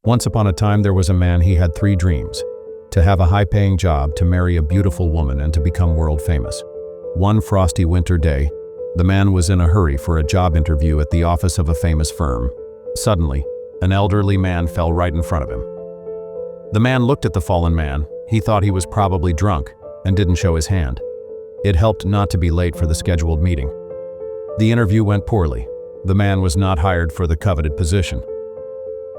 Once upon a time, there was a man. He had three dreams: to have a high-paying job, to marry a beautiful woman, and to become world famous. One frosty winter day, the man was in a hurry for a job interview at the office of a famous firm. Suddenly, an elderly man fell right in front of him. The man looked at the fallen man. He thought he was probably drunk and didn't show his hand. It helped not to be late for the scheduled meeting. The interview went poorly. The man was not hired for the coveted position.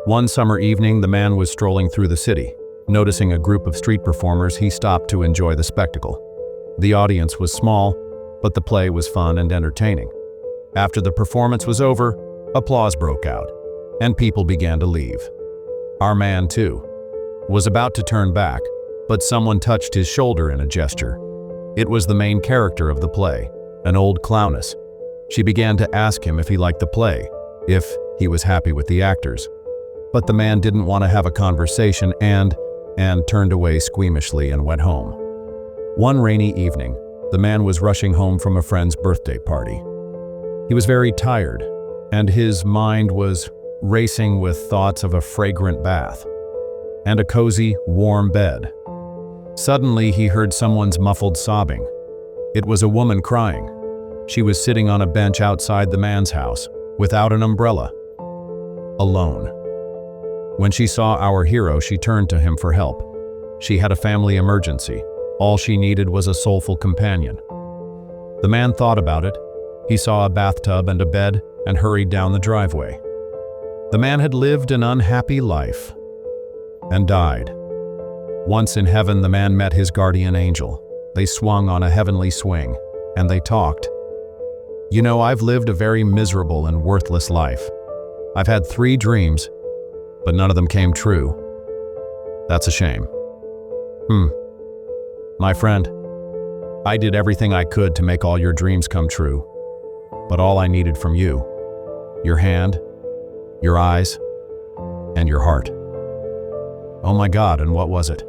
One summer evening, the man was strolling through the city. Noticing a group of street performers, he stopped to enjoy the spectacle. The audience was small, but the play was fun and entertaining. After the performance was over, applause broke out, and people began to leave. Our man, too, was about to turn back, but someone touched his shoulder in a gesture. It was the main character of the play, an old clowness. She began to ask him if he liked the play, if he was happy with the actors. But the man didn't want to have a conversation and turned away squeamishly and went home. One rainy evening, the man was rushing home from a friend's birthday party. He was very tired, and his mind was racing with thoughts of a fragrant bath and a cozy, warm bed. Suddenly, he heard someone's muffled sobbing. It was a woman crying. She was sitting on a bench outside the man's house, without an umbrella, alone. When she saw our hero, she turned to him for help. She had a family emergency. All she needed was a soulful companion. The man thought about it. He saw a bathtub and a bed and hurried down the driveway. The man had lived an unhappy life and died. Once in heaven, the man met his guardian angel. They swung on a heavenly swing, and they talked. "You know, I've lived a very miserable and worthless life. I've had 3 dreams, but none of them came true. That's a shame." My friend, I did everything I could to make all your dreams come true, but all I needed from you, your hand, your eyes, and your heart. Oh my God, and what was it?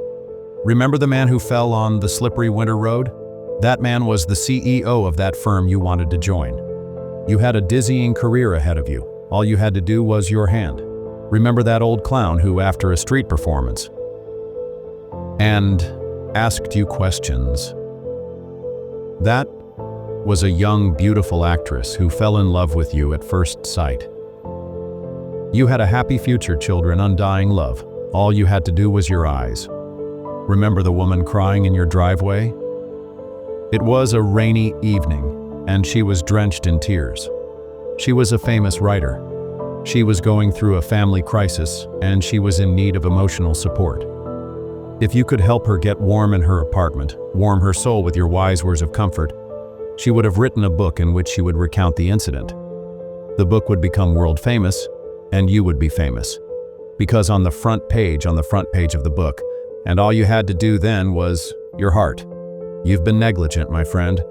Remember the man who fell on the slippery winter road? That man was the CEO of that firm you wanted to join. You had a dizzying career ahead of you. All you had to do was your hand. Remember that old clown who, after a street performance, and asked you questions? That was a young, beautiful actress who fell in love with you at first sight. You had a happy future, children, undying love. All you had to do was your eyes. Remember the woman crying in your driveway? It was a rainy evening, and she was drenched in tears. She was a famous writer. She was going through a family crisis, and she was in need of emotional support. If you could help her get warm in her apartment, warm her soul with your wise words of comfort, she would have written a book in which she would recount the incident. The book would become world famous, and you would be famous. Because on the front page of the book, and all you had to do then was your heart. You've been negligent, my friend.